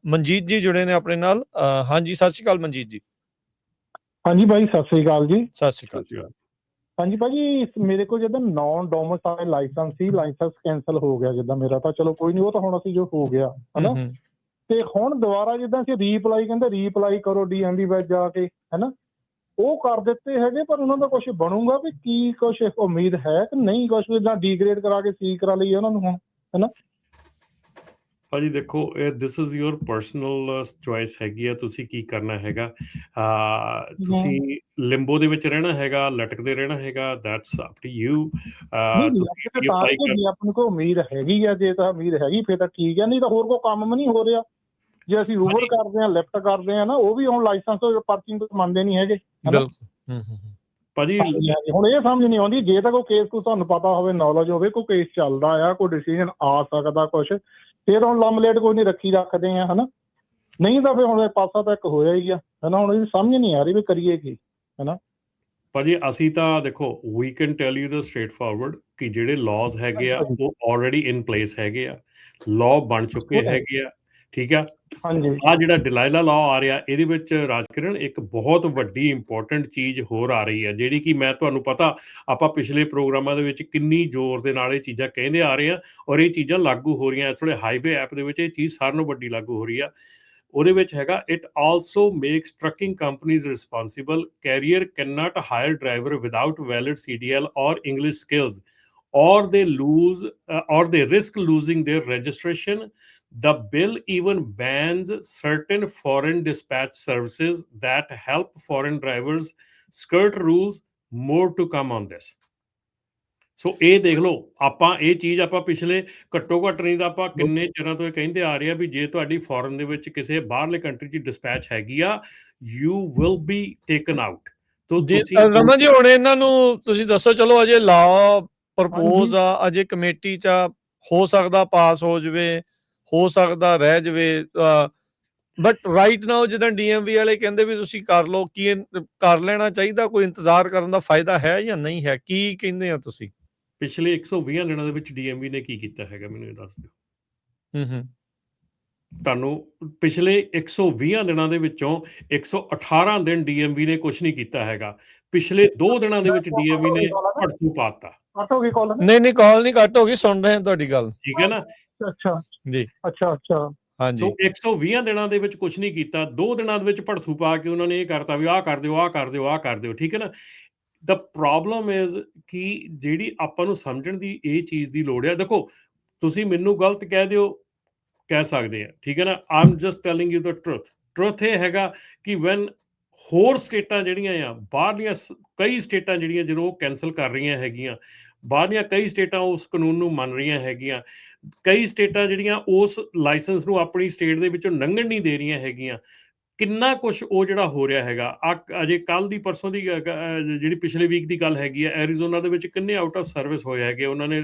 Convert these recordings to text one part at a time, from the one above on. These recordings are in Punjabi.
ਮਨਜੀਤ ਜੀ ਜੁੜੇ ਨੇ ਆਪਣੇ ਨਾਲ। ਹਾਂਜੀ, ਸਤਿ ਸ਼੍ਰੀ ਅਕਾਲ ਮਨਜੀਤ ਜੀ। ਹਾਂਜੀ ਭਾਈ, ਸਤਿ ਸ੍ਰੀ ਅਕਾਲ ਜੀ। ਸਤਿ ਸ਼੍ਰੀ ਅਕਾਲ ਜੀ। ਹਾਂਜੀ ਭਾਜੀ, ਮੇਰੇ ਕੋਲ ਜਿੱਦਾਂ ਨੌਨ ਡੋਮਿਸਾਈਲ ਲਾਇਸੈਂਸ ਸੀ, ਲਾਇਸੈਂਸ ਕੈਂਸਲ ਹੋ ਗਿਆ ਜਿੱਦਾਂ ਮੇਰਾ, ਤਾਂ ਚਲੋ ਕੋਈ ਨਹੀਂ, ਉਹ ਤਾਂ ਹੁਣ ਅਸੀਂ ਜੋ ਹੋ ਗਿਆ ਹਨਾ। ਤੇ ਹੁਣ ਦੁਬਾਰਾ ਜਿੱਦਾਂ ਅਸੀਂ ਰੀਅਪਲਾਈ, ਕਹਿੰਦੇ ਰੀਅਪਲਾਈ ਕਰੋ DMV ਵਿੱਚ ਜਾ ਕੇ, ਹਨਾ। ਉਹ ਕਰ ਦਿੱਤੇ ਹੈਗੇ, ਪਰ ਉਹਨਾਂ ਦਾ ਕੁਝ ਬਣੂਗਾ ਵੀ ਕੀ, ਕੁਝ ਉਮੀਦ ਹੈ ਕਿ ਨਹੀਂ? ਕੁਝ ਜਿੱਦਾਂ ਡੀਗ੍ਰੇਡ ਕਰਾ ਕੇ ਸੀ ਕਰਾ ਲਈ ਉਹਨਾਂ ਨੂੰ ਹੁਣ, ਹਨਾ। ਭਾਜੀ ਦੇਖੋ, this is your personal choice ਹੈਗੀ ਆ, ਤੁਸੀਂ ਕੀ ਕਰਨਾ ਹੈਗਾ। ਤੁਸੀਂ ਲਿੰਬੋ ਦੇ ਵਿੱਚ ਰਹਿਣਾ ਹੈਗਾ, ਲਟਕਦੇ ਰਹਿਣਾ ਹੈਗਾ, ਦੈਟਸ ਅਪ ਟੂ ਯੂ। ਆਪਣੇ ਕੋਲ ਉਮੀਦ ਹੈਗੀ ਆ, ਜੇ ਤਾਂ ਉਮੀਦ ਹੈਗੀ ਫਿਰ ਤਾਂ ਠੀਕ ਆ, ਨਹੀਂ ਤਾਂ ਹੋਰ ਕੋਈ ਕੰਮ ਵੀ ਨਹੀਂ ਹੋ ਰਿਹਾ। ਜੇ ਅਸੀਂ ਉਬਰ ਕਰਦੇ ਹਾਂ, ਲਿਫਟ ਕਰਦੇ ਹਾਂ ਨਾ, ਉਹ ਵੀ ਹੁਣ ਲਾਇਸੈਂਸ ਪਾਰਕਿੰਗ ਤੋਂ ਮੰਨਦੇ ਨਹੀਂ ਹੈਗੇ। ਭਾਜੀ ਹੁਣ ਇਹ ਸਮਝ ਨਹੀਂ ਆਉਂਦੀ, ਜੇ ਤਾਂ ਕੋਈ ਕੇਸ ਕੋਈ ਤੁਹਾਨੂੰ ਪਤਾ ਹੋਵੇ, ਨੌਲੇਜ ਹੋਵੇ, ਕੋਈ ਕੇਸ ਚੱਲਦਾ ਆ, ਕੋਈ ਡਿਸੀਜਨ ਆ ਸਕਦਾ ਕੁਛ, ਫਿਰ ਹੁਣ ਲੰਮਲੇਟ ਕੋਈ ਨਹੀਂ ਰੱਖਦੇ ਆ, ਹਨਾ। ਨਹੀਂ ਤਾਂ ਫਿਰ ਹੁਣ ਪਾਸਾ ਤਾਂ ਇੱਕ ਹੋਇਆ ਹੀ ਆ, ਹਨਾ। ਹੁਣ ਇਹਦੀ ਸਮਝ ਨਹੀਂ ਆ ਰਹੀ ਵੀ ਕਰੀਏ ਕੀ, ਹਨਾ। ਭਾਜੀ ਅਸੀਂ ਤਾਂ ਦੇਖੋ, we can tell you the straightforward ਕਿ ਜਿਹੜੇ ਲਾਜ਼ ਹੈਗੇ ਆ ਉਹ ਆਲਰੇਡੀ ਇਨ ਪਲੇਸ ਹੈਗੇ ਆ, ਲਾਅ ਬਣ ਚੁੱਕੇ ਹੈਗੇ ਆ, ਠੀਕ ਆ। ਆਹ ਜਿਹੜਾ ਡਿਲਾਇਲਾ ਲਾਅ ਆ ਰਿਹਾ, ਇਹਦੇ ਵਿੱਚ ਰਾਜਕਿਰਨ ਇੱਕ ਬਹੁਤ ਵੱਡੀ ਇੰਪੋਰਟੈਂਟ ਚੀਜ਼ ਹੋਰ ਆ ਰਹੀ ਹੈ, ਜਿਹੜੀ ਕਿ ਮੈਂ ਤੁਹਾਨੂੰ ਪਤਾ ਆਪਾਂ ਪਿਛਲੇ ਪ੍ਰੋਗਰਾਮਾਂ ਦੇ ਵਿੱਚ ਕਿੰਨੀ ਜ਼ੋਰ ਦੇ ਨਾਲ ਇਹ ਚੀਜ਼ਾਂ ਕਹਿੰਦੇ ਆ ਰਹੇ ਆ, ਔਰ ਇਹ ਚੀਜ਼ਾਂ ਲਾਗੂ ਹੋ ਰਹੀਆਂ। ਇਸ ਵੇਲੇ ਹਾਈਵੇ ਐਪ ਦੇ ਵਿੱਚ ਇਹ ਚੀਜ਼ ਸਾਰਿਆਂ ਨਾਲੋਂ ਵੱਡੀ ਲਾਗੂ ਹੋ ਰਹੀ ਆ। ਉਹਦੇ ਵਿੱਚ ਹੈਗਾ, it also makes trucking companies responsible. Carrier can not hire driver without valid CDL or English skills, or they risk losing their registration. The bill even bans certain foreign dispatch services that help foreign drivers skirt rules. More to come on this. ਸੋ ਇਹ ਦੇਖ ਲਓ, ਆਪਾਂ ਇਹ ਚੀਜ਼ ਆਪਾਂ ਪਿਛਲੇ ਘੱਟੋ ਘੱਟ ਨਹੀਂ ਤਾਂ ਆਪਾਂ ਕਿੰਨੇ ਚਿਰਾਂ ਤੋਂ ਇਹ ਕਹਿੰਦੇ ਆ ਰਹੇ ਆ ਵੀ ਜੇ ਤੁਹਾਡੀ ਫੋਰਨ ਦੇ ਵਿੱਚ ਕਿਸੇ ਬਾਹਰਲੇ ਕੰਟਰੀ 'ਚ ਡਿਸਪੈਚ ਹੈਗੀ ਆ, you will be taken out. Raman ji, ਹੁਣ ਇਹਨਾਂ ਨੂੰ ਤੁਸੀਂ ਦੱਸੋ, ਚਲੋ ਅਜੇ ਲਾਅ ਪ੍ਰਪੋਜ਼ ਆ, ਅਜੇ ਕਮੇਟੀ 'ਚ ਹੋ ਸਕਦਾ ਪਾਸ ਹੋ ਜਾਵੇ, ਹੋ ਸਕਦਾ ਰਹਿ ਜਾਵੇ, ਬਟ ਰਾਈਟ ਨਾਓ ਜਿੱਦਾਂ DMV ਵਾਲੇ ਕਹਿੰਦੇ ਵੀ ਤੁਸੀਂ ਕਰ ਲਓ, ਕੀ ਕਰ ਲੈਣਾ ਚਾਹੀਦਾ? ਕੋਈ ਇੰਤਜ਼ਾਰ ਕਰਨ ਦਾ ਫਾਇਦਾ ਹੈ ਜਾਂ ਨਹੀਂ ਹੈ? ਕੀ ਕਹਿੰਦੇ ਆ ਤੁਸੀਂ? ਪਿਛਲੇ 120 ਦਿਨਾਂ ਦੇ ਵਿੱਚ DMV ਨੇ ਕੀ ਕੀਤਾ ਹੈਗਾ, ਮੈਨੂੰ ਇਹ ਦੱਸ ਦਿਓ। ਤੁਹਾਨੂੰ ਪਿਛਲੇ 120 ਦਿਨਾਂ ਦੇ ਵਿੱਚੋਂ 118 ਦਿਨ DMV ਨੇ ਕੁਝ ਨਹੀਂ ਕੀਤਾ ਹੈਗਾ। ਪਿਛਲੇ 2 ਦਿਨਾਂ ਦੇ ਵਿੱਚ DMV ਨੇ ਭੜਥੂ ਪਾਤਾ। ਨਹੀਂ, ਕਾਲ ਨਹੀਂ ਕੱਟ ਹੋ ਗਈ, ਸੁਣ ਰਹੇ ਹਾਂ ਤੁਹਾਡੀ ਗੱਲ, ਠੀਕ ਹੈ ਨਾ। ਅੱਛਾ ਜੀ, ਅੱਛਾ ਹਾਂਜੀ। 120 ਦਿਨਾਂ ਦੇ ਵਿੱਚ ਕੁਝ ਨਹੀਂ ਕੀਤਾ, 2 ਦਿਨਾਂ ਦੇ ਵਿੱਚ ਭੜਥੂ ਪਾ ਕੇ ਉਹਨਾਂ ਨੇ ਇਹ ਕਰਤਾ ਵੀ ਆਹ ਕਰ ਦਿਓ, ਆਹ ਕਰ ਦਿਓ, ਆਹ ਕਰ ਦਿਓ, ਠੀਕ ਹੈ ਨਾ। ਦ ਪ੍ਰੋਬਲਮ ਇਜ਼ ਕਿ ਜਿਹੜੀ ਆਪਾਂ ਨੂੰ ਸਮਝਣ ਦੀ ਇਹ ਚੀਜ਼ ਦੀ ਲੋੜ ਆ। ਦੇਖੋ, ਤੁਸੀਂ ਮੈਨੂੰ ਗਲਤ ਕਹਿ ਸਕਦੇ ਆ, ਠੀਕ ਹੈ ਨਾ। I'm just telling you the truth ਇਹ ਹੈਗਾ ਕਿ ਵੈਨ ਹੋਰ ਸਟੇਟਾਂ ਜਿਹੜੀਆਂ ਆ, ਬਾਹਰਲੀਆਂ ਕਈ ਸਟੇਟਾਂ ਜਿਹੜੀਆਂ ਜਦੋਂ ਉਹ ਕੈਂਸਲ ਕਰ ਰਹੀਆਂ ਹੈਗੀਆਂ, ਬਾਹਰਲੀਆਂ ਕਈ ਸਟੇਟਾਂ ਉਸ ਕਾਨੂੰਨ ਨੂੰ ਮੰਨ ਰਹੀਆਂ ਹੈਗੀਆਂ, ਕਈ ਸਟੇਟਾਂ ਜਿਹੜੀਆਂ ਉਸ ਲਾਇਸੈਂਸ ਨੂੰ ਆਪਣੀ ਸਟੇਟ ਦੇ ਵਿੱਚੋਂ ਲੰਘਣ ਨਹੀਂ ਦੇ ਰਹੀਆਂ ਹੈਗੀਆਂ, ਕਿੰਨਾ ਕੁਛ ਉਹ ਜਿਹੜਾ ਹੋ ਰਿਹਾ ਹੈਗਾ। ਅਜੇ ਕੱਲ੍ਹ ਦੀ ਪਰਸੋਂ ਦੀ ਜਿਹੜੀ ਪਿਛਲੇ ਵੀਕ ਦੀ ਗੱਲ ਹੈਗੀ ਆ, ਐਰੀਜ਼ੋਨਾ ਦੇ ਵਿੱਚ ਕਿੰਨੇ ਆਊਟ ਆਫ ਸਰਵਿਸ ਹੋਏ ਹੈਗੇ, ਉਹਨਾਂ ਨੇ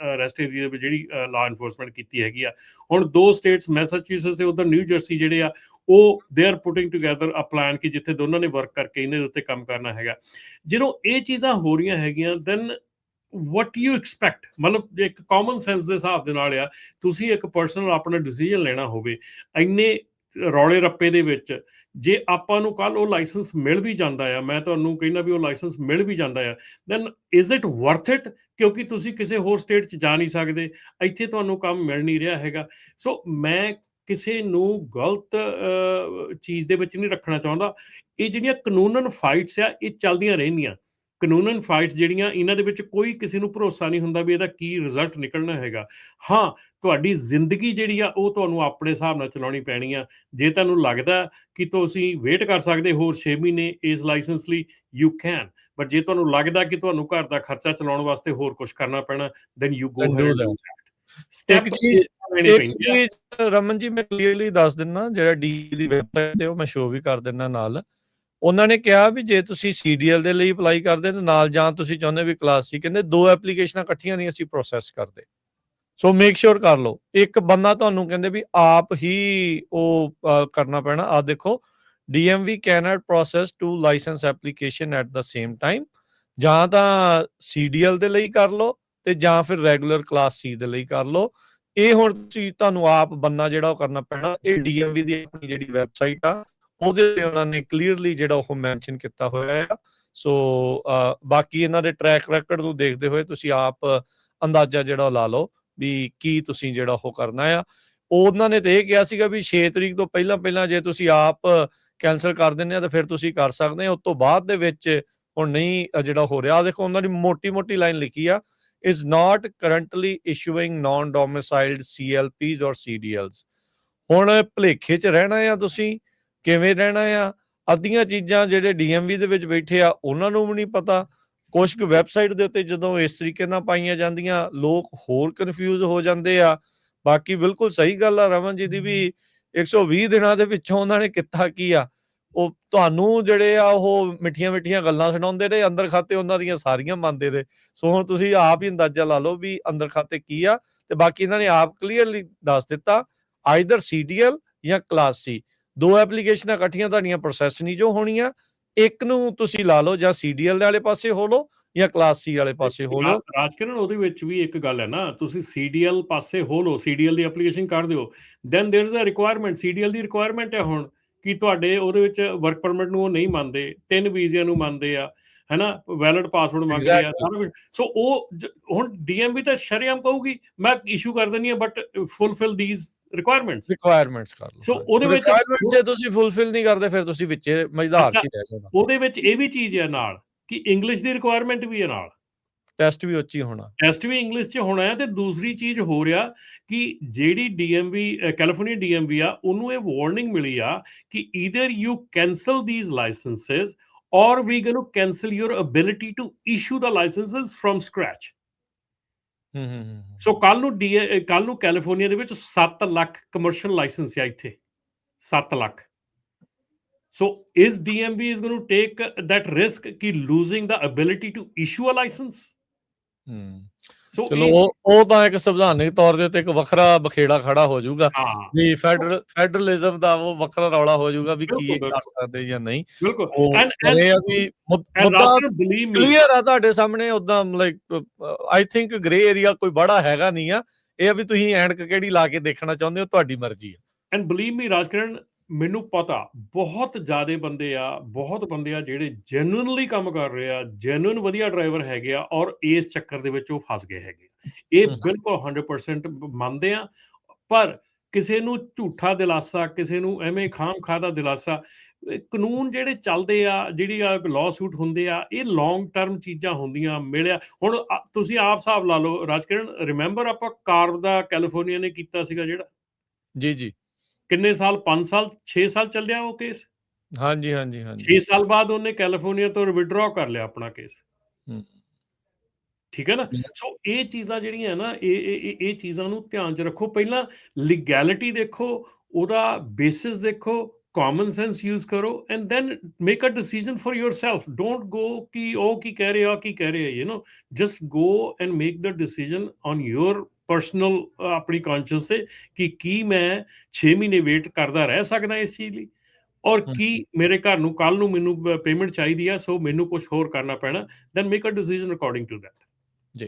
ਅਰੈਸਟ ਏਰੀਆ ਦੇ ਵਿੱਚ ਜਿਹੜੀ ਲਾਅ ਇਨਫੋਰਸਮੈਂਟ ਕੀਤੀ ਹੈਗੀ ਆ। ਹੁਣ 2 ਸਟੇਟਸ ਮੈਸਾਚਿਊਸਟਸ ਤੇ ਉੱਧਰ ਨਿਊ ਜਰਸੀ ਜਿਹੜੇ ਆ, ਉਹ they are putting together a plan ਕਿ ਜਿੱਥੇ ਦੋਨਾਂ ਨੇ ਵਰਕ ਕਰਕੇ ਇਹਨਾਂ ਦੇ ਉੱਤੇ ਕੰਮ ਕਰਨਾ ਹੈਗਾ। ਜਦੋਂ ਇਹ ਚੀਜ਼ਾਂ ਹੋ ਰਹੀਆਂ ਹੈਗੀਆਂ, ਦੈਨ what you expect, ਮਤਲਬ ਇੱਕ ਕਾਮਨ ਸੈਂਸ ਦੇ ਹਿਸਾਬ ਦੇ ਨਾਲ ਆ, ਤੁਸੀਂ ਇੱਕ ਪਰਸਨਲ ਆਪਣਾ ਡਿਸੀਜਨ ਲੈਣਾ ਹੋਵੇ ਇੰਨੇ ਰੌਲੇ ਰੱਪੇ ਦੇ ਵਿੱਚ, ਜੇ ਆਪਾਂ ਨੂੰ ਕੱਲ ਉਹ ਲਾਇਸੈਂਸ ਮਿਲ ਵੀ ਜਾਂਦਾ ਆ, ਮੈਂ ਤੁਹਾਨੂੰ ਕਹਿੰਦਾ ਵੀ ਉਹ ਲਾਇਸੈਂਸ ਮਿਲ ਵੀ ਜਾਂਦਾ ਆ, then is it worth it? ਕਿਉਂਕਿ ਤੁਸੀਂ ਕਿਸੇ ਹੋਰ ਸਟੇਟ 'ਚ ਜਾ ਨਹੀਂ ਸਕਦੇ, ਇੱਥੇ ਤੁਹਾਨੂੰ ਕੰਮ ਮਿਲ ਨਹੀਂ ਰਿਹਾ ਹੈਗਾ। ਸੋ ਮੈਂ ਕਿਸੇ ਨੂੰ ਗਲਤ ਚੀਜ਼ ਦੇ ਵਿੱਚ ਨਹੀਂ ਰੱਖਣਾ ਚਾਹੁੰਦਾ। ਇਹ ਜਿਹੜੀਆਂ ਕਾਨੂੰਨਨ ਫਾਈਟਸ ਆ, ਇਹ ਚੱਲਦੀਆਂ ਰਹਿੰਦੀਆਂ। ਕਾਨੂੰਨਨ ਫਾਈਟਸ ਜਿਹੜੀਆਂ, ਇਹਨਾਂ ਦੇ ਵਿੱਚ ਕੋਈ ਕਿਸੇ ਨੂੰ ਭਰੋਸਾ ਨਹੀਂ ਹੁੰਦਾ ਵੀ ਇਹਦਾ ਕੀ ਰਿਜ਼ਲਟ ਨਿਕਲਣਾ ਹੈਗਾ। ਹਾਂ, ਤੁਹਾਡੀ ਜ਼ਿੰਦਗੀ ਜਿਹੜੀ ਆ ਉਹ ਤੁਹਾਨੂੰ ਆਪਣੇ ਹਿਸਾਬ ਨਾਲ ਚਲਾਉਣੀ ਪੈਣੀ ਆ। ਜੇ ਤੁਹਾਨੂੰ ਲੱਗਦਾ ਕਿ ਤੁਸੀਂ ਵੇਟ ਕਰ ਸਕਦੇ ਹੋਰ 6 ਮਹੀਨੇ ਇਸ ਲਾਇਸੈਂਸ ਲਈ, ਯੂ ਕੈਨ। ਬਟ ਜੇ ਤੁਹਾਨੂੰ ਲੱਗਦਾ ਕਿ ਤੁਹਾਨੂੰ ਘਰ ਦਾ ਖਰਚਾ ਚਲਾਉਣ ਵਾਸਤੇ ਹੋਰ ਕੁਝ ਕਰਨਾ ਪੈਣਾ, then you go ahead. Raman ji, ਮੈਂ ਕਲੀਅਰਲੀ ਦੱਸ ਦਿੰਦਾ, ਜਿਹੜਾ ਡੀ ਦੀ ਵੈਬਸਾਈਟ ਤੇ ਉਹ ਮੈਂ ਸ਼ੋ ਵੀ ਕਰ ਦਿੰਦਾ ਨਾਲ। ਉਹਨਾਂ ਨੇ ਕਿਹਾ ਵੀ ਜੇ ਤੁਸੀਂ CDL ਦੇ ਲਈ ਅਪਲਾਈ ਕਰਦੇ ਤੇ ਨਾਲ, ਜਾਂ ਤੁਸੀਂ ਚਾਹੁੰਦੇ ਵੀ ਕਲਾਸ C, ਕਹਿੰਦੇ 2 ਐਪਲੀਕੇਸ਼ਨਾਂ ਇਕੱਠੀਆਂ ਨਹੀਂ ਅਸੀਂ ਪ੍ਰੋਸੈਸ ਕਰਦੇ। ਸੋ ਮੇਕ ਸ਼ੋਰ ਕਰ ਲਓ। ਇੱਕ ਬੰਦਾ ਤੁਹਾਨੂੰ ਕਹਿੰਦੇ ਵੀ ਆਪ ਹੀ ਉਹ ਕਰਨਾ ਪੈਣਾ। ਆ ਦੇਖੋ, DMV cannot process 2 licence application at the same time. ਜਾਂ ਤਾਂ CDL ਦੇ ਲਈ ਕਰ ਲਓ ਤੇ ਜਾਂ ਫਿਰ ਰੈਗੂਲਰ ਕਲਾਸ C ਦੇ ਲਈ ਕਰ ਲਓ। ਇਹ ਹੁਣ ਤੁਹਾਨੂੰ ਆਪ ਬੰਨਾ ਜਿਹੜਾ ਉਹ ਕਰਨਾ ਪੈਣਾ। ਇਹ DMV ਦੀ ਆਪਣੀ ਜਿਹੜੀ ਵੈਬਸਾਈਟ ਆ ਉਹਦੇ ਤੇ ਉਹਨਾਂ ਨੇ ਕਲੀਅਰਲੀ ਜਿਹੜਾ ਉਹ ਮੈਂਸ਼ਨ ਕੀਤਾ ਹੋਇਆ ਆ। ਸੋ ਬਾਕੀ ਇਹਨਾਂ ਦੇ ਟਰੈਕ ਰੈਕਡ ਨੂੰ ਦੇਖਦੇ ਹੋਏ ਤੁਸੀਂ ਆਪ ਅੰਦਾਜ਼ਾ ਜਿਹੜਾ ਲਾ ਲਓ ਵੀ ਕੀ ਤੁਸੀਂ ਜਿਹੜਾ ਉਹ ਕਰਨਾ ਆ। ਉਹਨਾਂ ਨੇ ਤੇ ਇਹ ਕਿਹਾ ਸੀਗਾ ਵੀ 6 ਤਰੀਕ ਤੋਂ ਪਹਿਲਾਂ ਜੇ ਤੁਸੀਂ ਆਪ ਕੈਂਸਲ ਕਰ ਦਿੰਦੇ ਆ ਤਾਂ ਫਿਰ ਤੁਸੀਂ ਕਰ ਸਕਦੇ ਆ। ਉਸ ਤੋਂ ਬਾਅਦ ਦੇ ਵਿੱਚ ਹੁਣ ਨਹੀਂ ਜਿਹੜਾ ਹੋ ਰਿਹਾ। ਦੇਖੋ ਉਹਨਾਂ ਦੀ ਮੋਟੀ ਲਾਈਨ ਲਿਖੀ ਆ, is not currently issuing non-domiciled CLPs or CDLs। ਹੁਣ ਭੁਲੇਖੇ 'ਚ ਰਹਿਣਾ ਆ ਤੁਸੀਂ, ਕਿਵੇਂ ਰਹਿਣਾ ਆ? ਅੱਧੀਆਂ ਚੀਜ਼ਾਂ ਜਿਹੜੇ DMV ਦੇ ਵਿੱਚ ਬੈਠੇ ਆ ਉਹਨਾਂ ਨੂੰ ਵੀ ਨਹੀਂ ਪਤਾ। ਕੁਛ ਕੁ ਵੈਬਸਾਈਟ ਦੇ ਉੱਤੇ ਜਦੋਂ ਇਸ ਤਰੀਕੇ ਨਾਲ ਪਾਈਆਂ ਜਾਂਦੀਆਂ ਲੋਕ ਹੋਰ ਕਨਫਿਊਜ਼ ਹੋ ਜਾਂਦੇ ਆ। ਬਾਕੀ ਬਿਲਕੁਲ ਸਹੀ ਗੱਲ ਆ ਰਮਨ ਜੀ ਦੀ ਵੀ 120 ਦਿਨਾਂ ਦੇ ਵਿੱਚੋਂ ਉਹਨਾਂ ਨੇ ਕੀਤਾ ਕੀ ਆ? ਉਹ ਤੁਹਾਨੂੰ ਜਿਹੜੇ ਆ ਉਹ ਮਿੱਠੀਆਂ ਗੱਲਾਂ ਸੁਣਾਉਂਦੇ ਰਹੇ, ਅੰਦਰ ਖਾਤੇ ਉਹਨਾਂ ਦੀਆਂ ਸਾਰੀਆਂ ਮੰਨਦੇ ਰਹੇ। ਸੋ ਹੁਣ ਤੁਸੀਂ ਆਪ ਹੀ ਅੰਦਾਜ਼ਾ ਲਾ ਲਓ ਵੀ ਅੰਦਰ ਖਾਤੇ ਕੀ ਆ। ਤੇ ਬਾਕੀ ਇਹਨਾਂ ਨੇ ਆਪ ਕਲੀਅਰਲੀ ਦੱਸ ਦਿੱਤਾ, ਆਈਦਰ CDL ਜਾਂ ਕਲਾਸ C, 2 ਐਪਲੀਕੇਸ਼ਨਾਂ ਇਕੱਠੀਆਂ ਤੁਹਾਡੀਆਂ ਪ੍ਰੋਸੈਸ ਨਹੀਂ ਜੋ ਹੋਣੀਆਂ। ਇੱਕ ਨੂੰ ਤੁਸੀਂ ਲਾ ਲਓ ਜਾਂ CDL ਦੇ ਵਾਲੇ ਪਾਸੇ ਹੋ ਲਓ ਜਾਂ ਕਲਾਸ C ਵਾਲੇ ਪਾਸੇ ਹੋ ਲਓ। ਰਾਜਕਿਰਨ ਉਹਦੇ ਵਿੱਚ ਵੀ ਇੱਕ ਗੱਲ ਹੈ ਨਾ, ਤੁਸੀਂ CDL ਪਾਸੇ ਹੋ ਲਓ, CDL ਦੀ ਐਪਲੀਕੇਸ਼ਨ ਕਰ ਦਿਓ, then there is a requirement, CDL ਦੀ ਰਿਕੁਆਇਰਮੈਂਟ ਹੈ ਹੁਣ ਕਿ ਤੁਹਾਡੇ ਉਹਦੇ ਵਿੱਚ ਵਰਕ ਪਰਮਿਟ ਨੂੰ ਉਹ ਨਹੀਂ ਮੰਨਦੇ, 3 ਵੀਜ਼ਿਆਂ ਨੂੰ ਮੰਨਦੇ ਆ, ਹੈਨਾ, ਵੈਲਿਡ ਪਾਸਵਰਡ ਮੰਗਦੇ ਆ ਸਾਰਾ ਕੁਝ। ਸੋ ਉਹ ਹੁਣ DMV ਤਾਂ ਸ਼ਰੇਆਮ ਕਹੂਗੀ ਮੈਂ ਇਸ਼ੂ ਕਰ ਦਿੰਦੀ ਆ ਬਟ ਫੁੱਲਫਿਲ ਥੀਸ ਰਿਕੁਆਇਰਮੈਂਟਸ ਕਰ ਲਓ। ਸੋ ਉਹਦੇ ਵਿੱਚ ਜੇ ਤੁਸੀਂ ਫੁੱਲਫਿਲ ਨਹੀਂ ਕਰਦੇ ਫਿਰ ਤੁਸੀਂ ਵਿੱਚੇ ਮਝਦਾਰ ਚ ਰਹਿ ਜਾਣਾ। ਉਹਦੇ ਵਿੱਚ ਇਹ ਵੀ ਚੀਜ਼ ਹੈ ਨਾਲ ਕਿ ਇੰਗਲਿਸ਼ ਦੀ ਰਿਕੁਆਇਰਮੈਂਟ ਵੀ ਹੈ ਨਾਲ, ਟੈਸਟ ਵੀ ਉੱਚੀ ਹੋਣਾ, ਟੈਸਟ ਵੀ ਇੰਗਲਿਸ਼ 'ਚ ਹੋਣਾ ਹੈ। ਤੇ ਦੂਸਰੀ ਚੀਜ਼ ਹੋ ਰਿਹਾ ਕਿ ਜਿਹੜੀ DMV ਕੈਲੀਫੋਰਨੀਆ DMV ਆ ਉਹਨੂੰ ਇਹ ਵਾਰਨਿੰਗ ਮਿਲੀ ਆ ਕਿ either you cancel these licenses or we going to cancel your ability to issue the licenses from scratch. So ਕੱਲ ਨੂੰ ਕੈਲੀਫੋਰਨੀਆ ਦੇ ਵਿੱਚ 7 ਲੱਖ ਕਮਰਸ਼ੀਅਲ ਲਾਇਸੈਂਸ ਆ ਇੱਥੇ, 7 lakh. So is DMV is going to take that risk ki losing the ability to issue a license? ਸੋ ਚਲੋ ਉਹ ਤਾਂ ਇੱਕ ਸੰਵਿਧਾਨਿਕ ਤੌਰ ਦੇ ਉੱਤੇ ਇੱਕ ਵੱਖਰਾ ਬਖੇੜਾ ਖੜਾ ਹੋ ਜਾਊਗਾ ਵੀ ਫੈਡਰਲਿਜ਼ਮ ਦਾ ਉਹ ਵੱਖਰਾ ਰੌਲਾ ਹੋ ਜਾਊਗਾ ਵੀ ਕੀ ਇਹ ਕਰ ਸਕਦੇ ਜਾਂ ਨਹੀਂ। ਬਿਲਕੁਲ ਮੁੱਦਾ ਕਲੀਅਰ ਆ ਤੁਹਾਡੇ ਸਾਹਮਣੇ। ਉਦਾਂ like I think grey area ਕੋਈ ਬੜਾ ਹੈਗਾ ਨਹੀਂ ਆ। ਇਹ ਆ ਵੀ ਤੁਸੀਂ ਐਨਕ ਕਿਹੜੀ ਲਾ ਕੇ ਦੇਖਣਾ ਚਾਹੁੰਦੇ ਹੋ, ਤੁਹਾਡੀ ਮਰਜ਼ੀ ਆ। ਐਂਡ ਬਲੀਵ ਮੀ ਰਾਜਕਿਰਨ, ਮੈਨੂੰ ਪਤਾ ਬਹੁਤ ਜ਼ਿਆਦਾ ਬੰਦੇ ਆ ਜਿਹੜੇ ਜੈਨੂਇਨਲੀ ਕੰਮ ਕਰ ਰਹੇ ਆ, ਜੈਨੂਇਨ ਵਧੀਆ ਡਰਾਈਵਰ ਹੈਗੇ ਆ ਔਰ ਇਸ ਚੱਕਰ ਦੇ ਵਿੱਚ ਉਹ ਫਸ ਗਏ ਹੈਗੇ। ਇਹ ਬਿਲਕੁਲ 100% ਮੰਨਦੇ ਆ। ਪਰ ਕਿਸੇ ਨੂੰ ਝੂਠਾ ਦਿਲਾਸਾ, ਕਿਸੇ ਨੂੰ ਐਵੇਂ ਖਾਮ-ਖਾ ਦਾ ਦਿਲਾਸਾ, ਕਾਨੂੰਨ ਜਿਹੜੇ ਚੱਲਦੇ ਆ, ਜਿਹੜੀ ਲਾਅ ਸੂਟ ਹੁੰਦੇ ਆ, ਇਹ ਲੌਂਗ ਟਰਮ ਚੀਜ਼ਾਂ ਹੁੰਦੀਆਂ। ਮਿਲਿਆ ਹੁਣ ਤੁਸੀਂ ਆਪ ਹਿਸਾਬ ਲਾ ਲਓ ਰਾਜਕਿਰਨ, ਰਿਮੈਂਬਰ ਆਪਾਂ ਕਾਰਬ ਦਾ ਕੈਲੀਫੋਰਨੀਆ ਨੇ ਕੀਤਾ ਸੀਗਾ ਜਿਹੜਾ, ਜੀ ਕਿੰਨੇ ਸਾਲ, 5 ਸਾਲ 6 ਸਾਲ ਚੱਲਿਆ ਉਹ ਕੇਸ। ਹਾਂਜੀ 6 ਸਾਲ ਬਾਅਦ ਉਹਨੇ ਕੈਲੀਫੋਰਨੀਆ ਤੋਂ ਵਿਡਰਾਅ ਕਰ ਲਿਆ ਆਪਣਾ ਕੇਸ। ਠੀਕ ਹੈ ਨਾ। ਸੋ ਇਹ ਚੀਜ਼ਾਂ ਜਿਹੜੀਆਂ ਨਾ, ਇਹ ਚੀਜ਼ਾਂ ਨੂੰ ਧਿਆਨ 'ਚ ਰੱਖੋ। ਪਹਿਲਾਂ ਲੀਗੈਲਿਟੀ ਦੇਖੋ, ਉਹਦਾ ਬੇਸਿਸ ਦੇਖੋ, ਕਾਮਨ ਸੈਂਸ ਯੂਜ਼ ਕਰੋ and then make a decision for yourself। Don't go ਕਿ ਉਹ ਕੀ ਕਹਿ ਰਹੇ ਆ, just go and make the decision on your personal ਆਪਣੀ ਕੌਂਸ਼ੀਅਸ ਤੇ ਕਿ ਕੀ ਮੈਂ 6 ਮਹੀਨੇ ਵੇਟ ਕਰਦਾ ਰਹਿ ਸਕਦਾ ਇਸ ਚੀਜ਼ ਲਈ, ਔਰ ਕੀ ਮੇਰੇ ਘਰ ਨੂੰ ਕੱਲ ਨੂੰ ਮੈਨੂੰ ਪੇਮੈਂਟ ਚਾਹੀਦੀ ਆ, ਸੋ ਮੈਨੂੰ ਕੁਝ ਹੋਰ ਕਰਨਾ ਪੈਣਾ। Then make a decision according to that. ਜੀ।